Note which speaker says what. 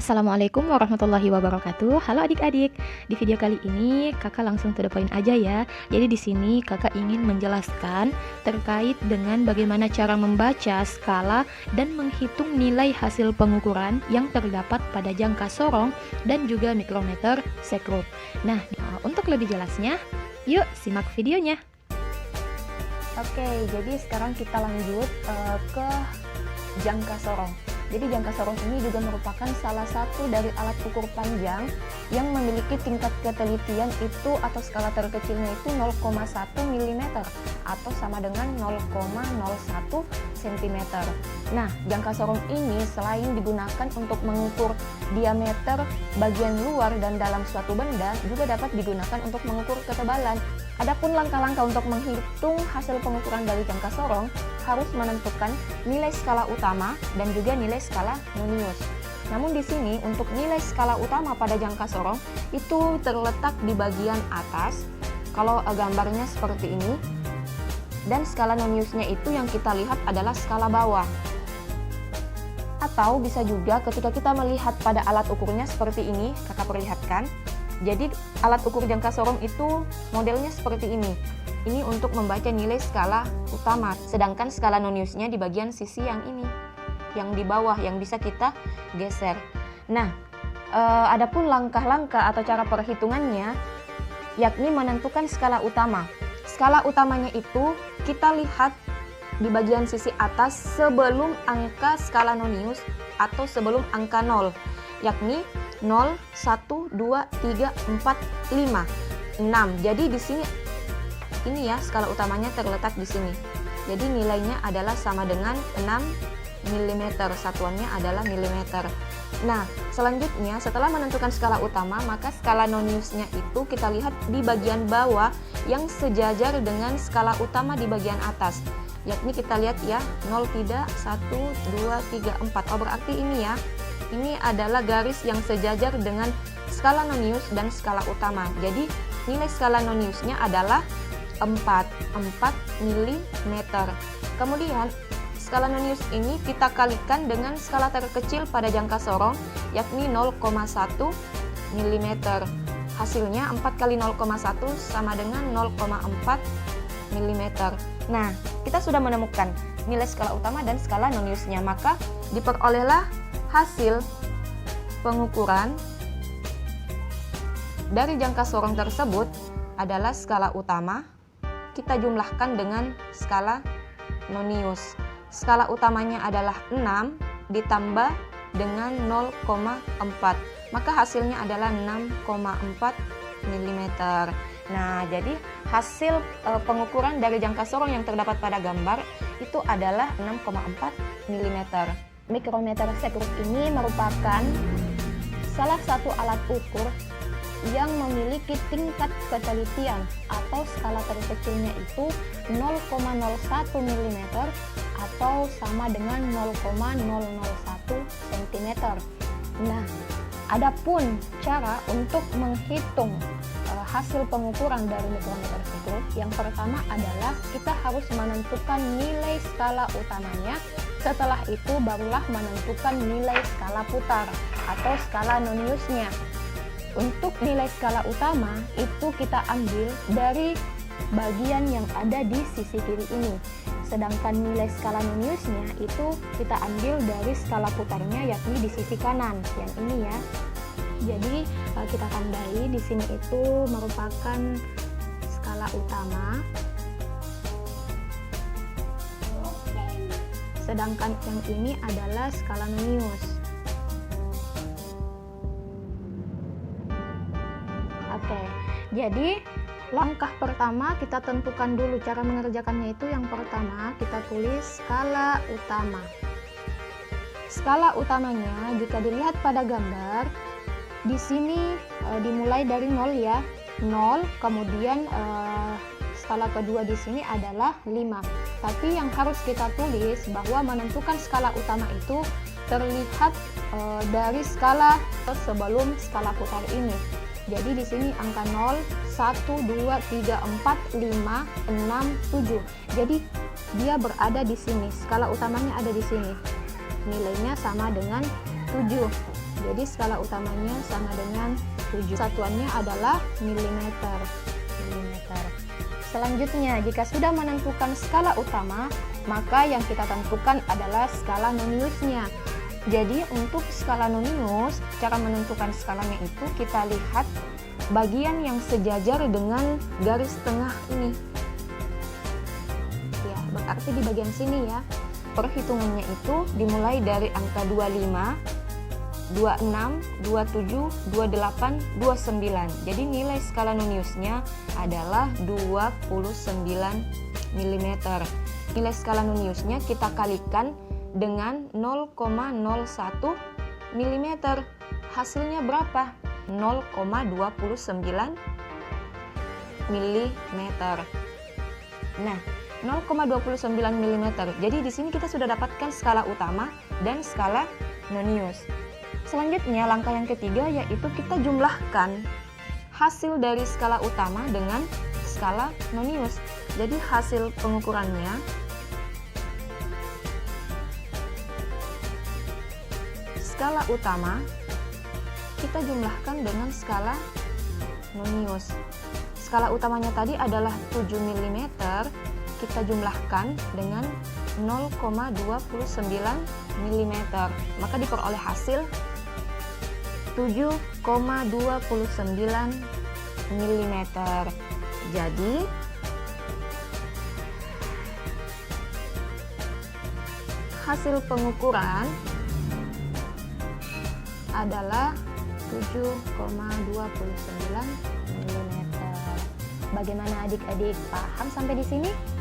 Speaker 1: Assalamualaikum warahmatullahi wabarakatuh. Halo adik-adik. Di video kali ini kakak langsung to the point aja ya. Jadi di sini kakak ingin menjelaskan terkait dengan bagaimana cara membaca skala dan menghitung nilai hasil pengukuran yang terdapat pada jangka sorong dan juga mikrometer sekrup. Nah, untuk lebih jelasnya, yuk simak videonya. Oke, jadi sekarang kita lanjut ke jangka sorong. Jadi jangka sorong ini juga merupakan salah satu dari alat ukur panjang yang memiliki tingkat ketelitian itu atau skala terkecilnya itu 0,1 mm atau sama dengan 0,01 cm. Nah, jangka sorong ini selain digunakan untuk mengukur diameter bagian luar dan dalam suatu benda, juga dapat digunakan untuk mengukur ketebalan. Adapun langkah-langkah untuk menghitung hasil pengukuran dari jangka sorong harus menentukan nilai skala utama dan juga nilai skala nonius. Namun di sini untuk nilai skala utama pada jangka sorong itu terletak di bagian atas. Kalau gambarnya seperti ini. Dan skala noniusnya itu yang kita lihat adalah skala bawah. Atau bisa juga ketika kita melihat pada alat ukurnya seperti ini, kakak perlihatkan. Jadi alat ukur jangka sorong itu modelnya seperti ini. Ini untuk membaca nilai skala utama, sedangkan skala noniusnya di bagian sisi yang ini, yang di bawah, yang bisa kita geser. Nah, adapun langkah-langkah atau cara perhitungannya, yakni menentukan skala utama. Skala utamanya itu kita lihat di bagian sisi atas sebelum angka skala nonius atau sebelum angka 0, yakni 0, 1, 2, 3, 4, 5, 6. Jadi di sini ini ya skala utamanya terletak di sini. Jadi nilainya adalah sama dengan 6 mm, satuannya adalah milimeter. Nah, selanjutnya setelah menentukan skala utama, maka skala noniusnya itu kita lihat di bagian bawah yang sejajar dengan skala utama di bagian atas. Yakni kita lihat ya, 0 tidak, 1, 2, 3, 4. Oh, berarti ini ya. Ini adalah garis yang sejajar dengan skala nonius dan skala utama. Jadi nilai skala noniusnya adalah 4 mm. Kemudian skala nonius ini kita kalikan dengan skala terkecil pada jangka sorong, yakni 0,1 mm. Hasilnya 4 kali 0,1 sama dengan 0,4 mm. Nah, kita sudah menemukan nilai skala utama dan skala noniusnya, maka diperolehlah hasil pengukuran dari jangka sorong tersebut adalah skala utama kita jumlahkan dengan skala nonius. Skala utamanya adalah 6 ditambah dengan 0,4, maka hasilnya adalah 6,4 mm. Nah, jadi hasil pengukuran dari jangka sorong yang terdapat pada gambar itu adalah 6,4 mm. Mikrometer sekrup ini merupakan salah satu alat ukur yang memiliki tingkat ketelitian atau skala terkecilnya itu 0,01 mm atau sama dengan 0,001 cm. Nah, adapun cara untuk menghitung hasil pengukuran dari mikrometer sekrup, yang pertama adalah kita harus menentukan nilai skala utamanya. Setelah itu barulah menentukan nilai skala putar atau skala noniusnya. Untuk nilai skala utama itu kita ambil dari bagian yang ada di sisi kiri ini. Sedangkan nilai skala noniusnya itu kita ambil dari skala putarnya, yakni di sisi kanan, yang ini ya. Jadi kita tandai di sini itu merupakan skala utama. Sedangkan yang ini adalah skala nonius. Oke, jadi langkah pertama kita tentukan dulu cara mengerjakannya itu. Yang pertama kita tulis skala utama. Skala utamanya jika dilihat pada gambar di sini dimulai dari 0 ya. 0, kemudian skala kedua di sini adalah 5. Tapi yang harus kita tulis bahwa menentukan skala utama itu terlihat dari skala sebelum skala putar ini. Jadi di sini angka 0, 1, 2, 3, 4, 5, 6, 7. Jadi dia berada di sini. Skala utamanya ada di sini. Nilainya sama dengan 7. Jadi skala utamanya sama dengan 7. Satuannya adalah milimeter. Selanjutnya, jika sudah menentukan skala utama, maka yang kita tentukan adalah skala noniusnya. Jadi untuk skala nonius, cara menentukan skalanya itu kita lihat bagian yang sejajar dengan garis tengah ini. Ya, berarti di bagian sini ya. Perhitungannya itu dimulai dari angka 25, 26, 27, 28, 29. Jadi nilai skala noniusnya adalah 29 mm. Nilai skala noniusnya kita kalikan dengan 0,01 mm. Hasilnya berapa? 0,29 mm. Nah, 0,29 mm. Jadi di sini kita sudah dapatkan skala utama dan skala nonius. Selanjutnya, langkah yang ketiga yaitu kita jumlahkan hasil dari skala utama dengan skala nonius. Jadi hasil pengukurannya skala utama kita jumlahkan dengan skala nonius. Skala utamanya tadi adalah 7 mm, kita jumlahkan dengan 0,29 mm. Maka diperoleh hasil 7,29 mm. Jadi hasil pengukuran adalah 7,29 mm. Bagaimana adik-adik, paham sampai di sini?